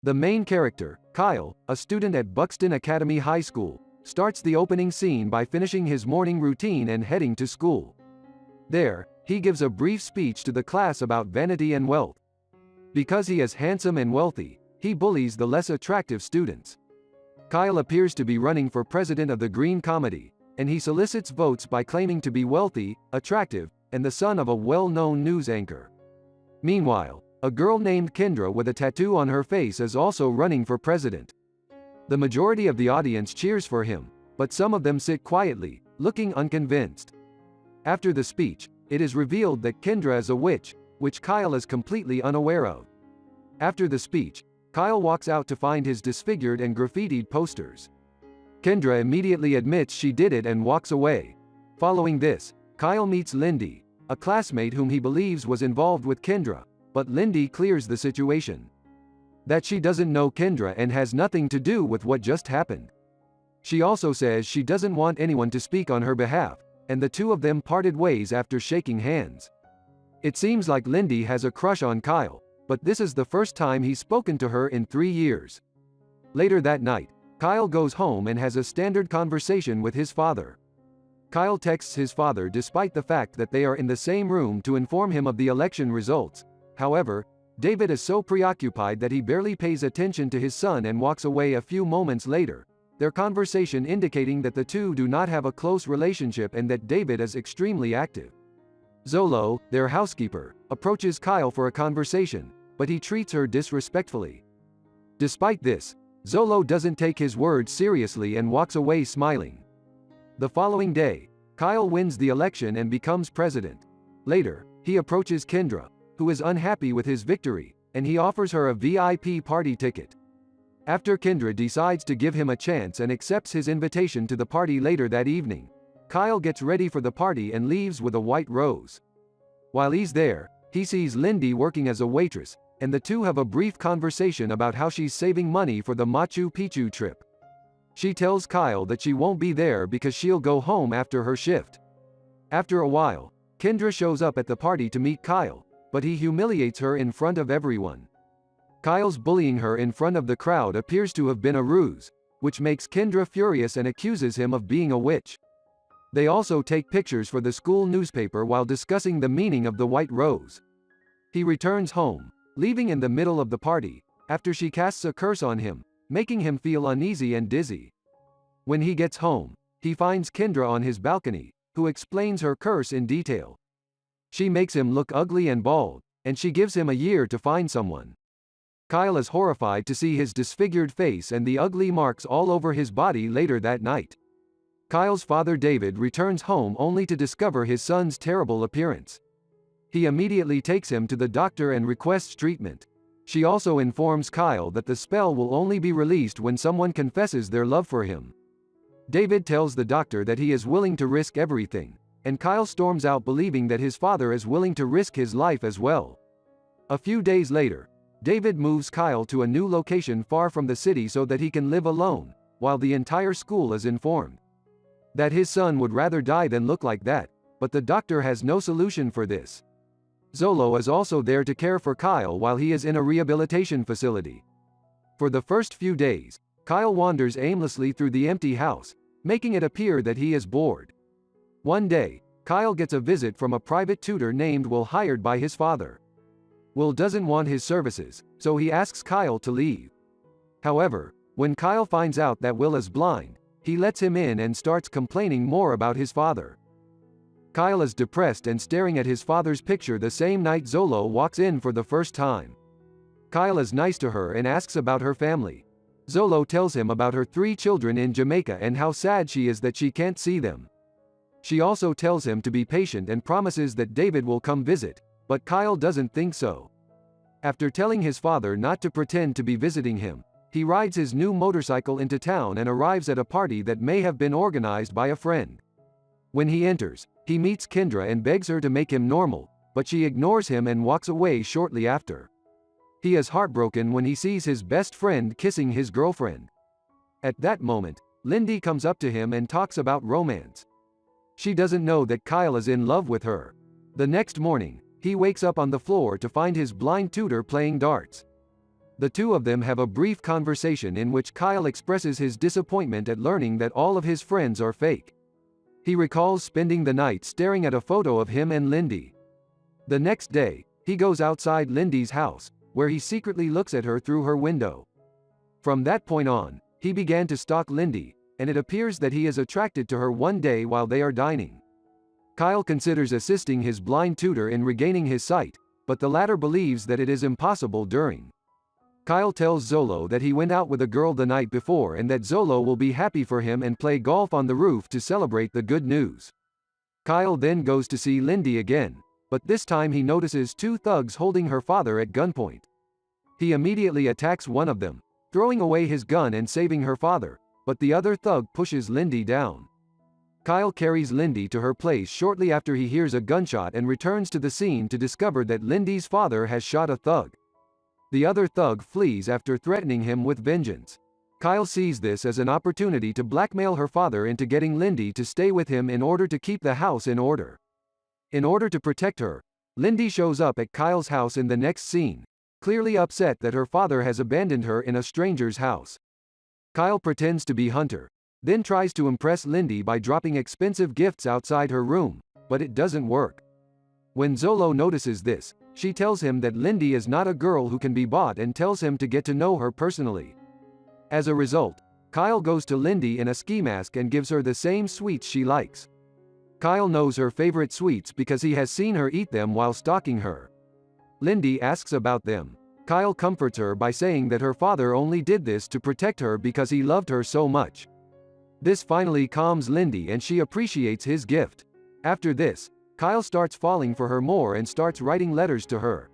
The main character, Kyle, a student at Buxton Academy High School, starts the opening scene by finishing his morning routine and heading to school. There, he gives a brief speech to the class about vanity and wealth. Because he is handsome and wealthy, he bullies the less attractive students. Kyle appears to be running for president of the Green Comedy, and he solicits votes by claiming to be wealthy, attractive, and the son of a well-known news anchor. Meanwhile, a girl named Kendra with a tattoo on her face is also running for president. The majority of the audience cheers for him, but some of them sit quietly, looking unconvinced. After the speech, it is revealed that Kendra is a witch, which Kyle is completely unaware of. After the speech, Kyle walks out to find his disfigured and graffitied posters. Kendra immediately admits she did it and walks away. Following this, Kyle meets Lindy, a classmate whom he believes was involved with Kendra, but Lindy clears the situation. That she doesn't know Kendra and has nothing to do with what just happened. She also says she doesn't want anyone to speak on her behalf, and the two of them parted ways after shaking hands. It seems like Lindy has a crush on Kyle, but this is the first time he's spoken to her in 3 years. Later that night, Kyle goes home and has a standard conversation with his father. Kyle texts his father despite the fact that they are in the same room to inform him of the election results. However, David is so preoccupied that he barely pays attention to his son and walks away a few moments later, their conversation indicating that the two do not have a close relationship and that David is extremely active. Zolo, their housekeeper, approaches Kyle for a conversation, but he treats her disrespectfully. Despite this, Zolo doesn't take his words seriously and walks away smiling. The following day, Kyle wins the election and becomes president. Later, he approaches Kendra, who is unhappy with his victory, and he offers her a VIP party ticket. After Kendra decides to give him a chance and accepts his invitation to the party later that evening, Kyle gets ready for the party and leaves with a white rose. While he's there, he sees Lindy working as a waitress, and the two have a brief conversation about how she's saving money for the Machu Picchu trip. She tells Kyle that she won't be there because she'll go home after her shift. After a while, Kendra shows up at the party to meet Kyle, but he humiliates her in front of everyone. Kyle's bullying her in front of the crowd appears to have been a ruse, which makes Kendra furious and accuses him of being a witch. They also take pictures for the school newspaper while discussing the meaning of the white rose. He returns home, leaving in the middle of the party, after she casts a curse on him, making him feel uneasy and dizzy. When he gets home, he finds Kendra on his balcony, who explains her curse in detail. She makes him look ugly and bald, and she gives him a year to find someone. Kyle is horrified to see his disfigured face and the ugly marks all over his body later that night. Kyle's father David returns home only to discover his son's terrible appearance. He immediately takes him to the doctor and requests treatment. She also informs Kyle that the spell will only be released when someone confesses their love for him. David tells the doctor that he is willing to risk everything, and Kyle storms out believing that his father is willing to risk his life as well. A few days later, David moves Kyle to a new location far from the city so that he can live alone, while the entire school is informed that his son would rather die than look like that, but the doctor has no solution for this. Zolo is also there to care for Kyle while he is in a rehabilitation facility. For the first few days, Kyle wanders aimlessly through the empty house, making it appear that he is bored. One day, Kyle gets a visit from a private tutor named Will hired by his father. Will doesn't want his services, so he asks Kyle to leave. However, when Kyle finds out that Will is blind, he lets him in and starts complaining more about his father. Kyle is depressed and staring at his father's picture the same night Zolo walks in for the first time. Kyle is nice to her and asks about her family. Zolo tells him about her 3 children in Jamaica and how sad she is that she can't see them. She also tells him to be patient and promises that David will come visit, but Kyle doesn't think so. After telling his father not to pretend to be visiting him, he rides his new motorcycle into town and arrives at a party that may have been organized by a friend. When he enters, he meets Kendra and begs her to make him normal, but she ignores him and walks away shortly after. He is heartbroken when he sees his best friend kissing his girlfriend. At that moment, Lindy comes up to him and talks about romance. She doesn't know that Kyle is in love with her. The next morning, he wakes up on the floor to find his blind tutor playing darts. The two of them have a brief conversation in which Kyle expresses his disappointment at learning that all of his friends are fake. He recalls spending the night staring at a photo of him and Lindy. The next day, he goes outside Lindy's house, where he secretly looks at her through her window. From that point on, he began to stalk Lindy, and it appears that he is attracted to her one day while they are dining. Kyle considers assisting his blind tutor in regaining his sight, but the latter believes that it is impossible during. Kyle tells Zolo that he went out with a girl the night before and that Zolo will be happy for him and play golf on the roof to celebrate the good news. Kyle then goes to see Lindy again, but this time he notices two thugs holding her father at gunpoint. He immediately attacks one of them, throwing away his gun and saving her father, but the other thug pushes Lindy down. Kyle carries Lindy to her place shortly after he hears a gunshot and returns to the scene to discover that Lindy's father has shot a thug. The other thug flees after threatening him with vengeance. Kyle sees this as an opportunity to blackmail her father into getting Lindy to stay with him in order to keep the house in order. In order to protect her, Lindy shows up at Kyle's house in the next scene, clearly upset that her father has abandoned her in a stranger's house. Kyle pretends to be Hunter, then tries to impress Lindy by dropping expensive gifts outside her room, but it doesn't work. When Zolo notices this, she tells him that Lindy is not a girl who can be bought and tells him to get to know her personally. As a result, Kyle goes to Lindy in a ski mask and gives her the same sweets she likes. Kyle knows her favorite sweets because he has seen her eat them while stalking her. Lindy asks about them. Kyle comforts her by saying that her father only did this to protect her because he loved her so much. This finally calms Lindy and she appreciates his gift. After this, Kyle starts falling for her more and starts writing letters to her.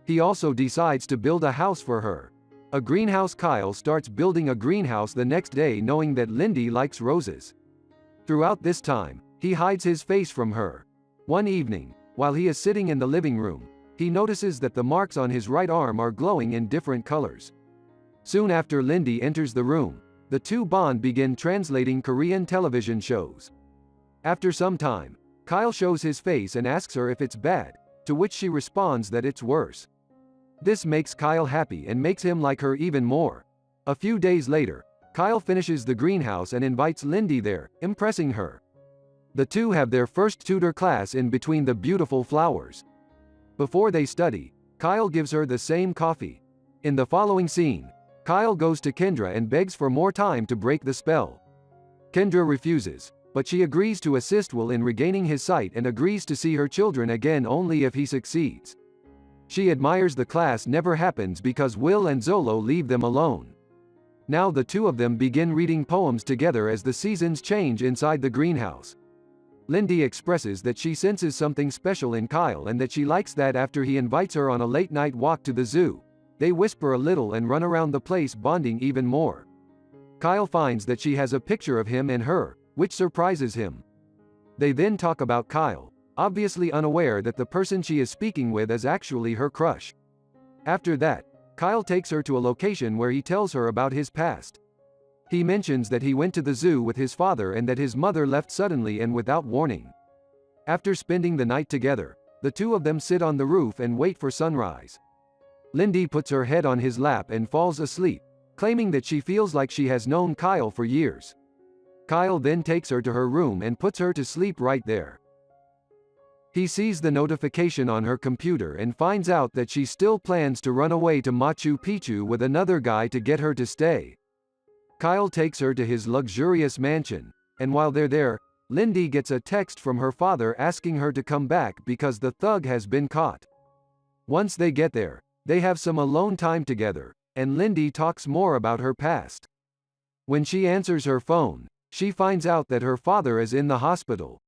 He also decides to build a house for her. A greenhouse. Kyle starts building a greenhouse the next day knowing that Lindy likes roses. Throughout this time, he hides his face from her. One evening, while he is sitting in the living room, he notices that the marks on his right arm are glowing in different colors. Soon after Lindy enters the room, the two bond begin translating Korean television shows. After some time, Kyle shows his face and asks her if it's bad, to which she responds that it's worse. This makes Kyle happy and makes him like her even more. A few days later, Kyle finishes the greenhouse and invites Lindy there, impressing her. The two have their first tutor class in between the beautiful flowers. Before they study, Kyle gives her the same coffee. In the following scene, Kyle goes to Kendra and begs for more time to break the spell. Kendra refuses, but she agrees to assist Will in regaining his sight and agrees to see her children again only if he succeeds. She admires the class never happens because Will and Zolo leave them alone. Now the two of them begin reading poems together as the seasons change inside the greenhouse. Lindy expresses that she senses something special in Kyle and that she likes that after he invites her on a late-night walk to the zoo, they whisper a little and run around the place bonding even more. Kyle finds that she has a picture of him and her, which surprises him. They then talk about Kyle, obviously unaware that the person she is speaking with is actually her crush. After that, Kyle takes her to a location where he tells her about his past. He mentions that he went to the zoo with his father and that his mother left suddenly and without warning. After spending the night together, the two of them sit on the roof and wait for sunrise. Lindy puts her head on his lap and falls asleep, claiming that she feels like she has known Kyle for years. Kyle then takes her to her room and puts her to sleep right there. He sees the notification on her computer and finds out that she still plans to run away to Machu Picchu with another guy to get her to stay. Kyle takes her to his luxurious mansion, and while they're there, Lindy gets a text from her father asking her to come back because the thug has been caught. Once they get there, they have some alone time together, and Lindy talks more about her past. When she answers her phone, she finds out that her father is in the hospital.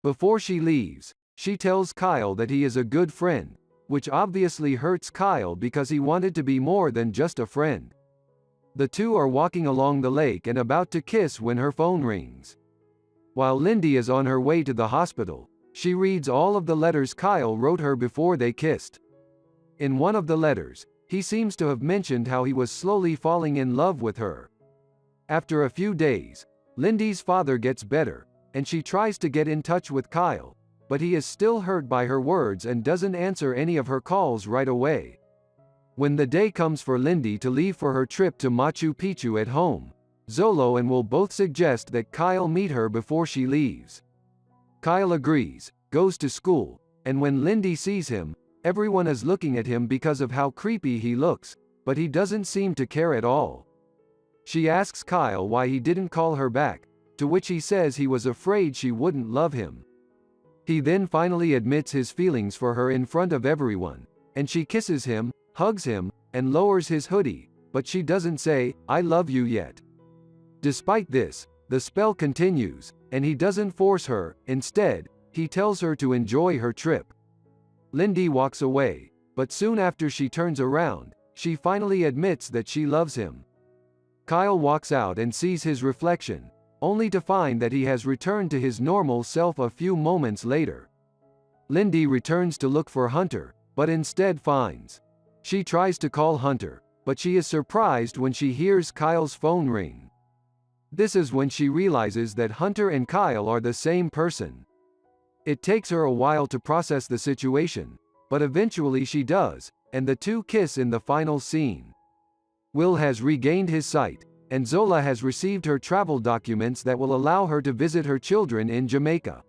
Before she leaves, she tells Kyle that he is a good friend, which obviously hurts Kyle because he wanted to be more than just a friend. The two are walking along the lake and about to kiss when her phone rings. While Lindy is on her way to the hospital, she reads all of the letters Kyle wrote her before they kissed. In one of the letters, he seems to have mentioned how he was slowly falling in love with her. After a few days, Lindy's father gets better, and she tries to get in touch with Kyle, but he is still hurt by her words and doesn't answer any of her calls right away. When the day comes for Lindy to leave for her trip to Machu Picchu at home, Zolo and Will both suggest that Kyle meet her before she leaves. Kyle agrees, goes to school, and when Lindy sees him, everyone is looking at him because of how creepy he looks, but he doesn't seem to care at all. She asks Kyle why he didn't call her back, to which he says he was afraid she wouldn't love him. He then finally admits his feelings for her in front of everyone, and she kisses him, hugs him, and lowers his hoodie, but she doesn't say, "I love you" yet. Despite this, the spell continues, and he doesn't force her. Instead, he tells her to enjoy her trip. Lindy walks away, but soon after she turns around, she finally admits that she loves him. Kyle walks out and sees his reflection, only to find that he has returned to his normal self a few moments later. Lindy returns to look for Hunter, but instead finds. She tries to call Hunter, but she is surprised when she hears Kyle's phone ring. This is when she realizes that Hunter and Kyle are the same person. It takes her a while to process the situation, but eventually she does, and the two kiss in the final scene. Will has regained his sight, and Zola has received her travel documents that will allow her to visit her children in Jamaica.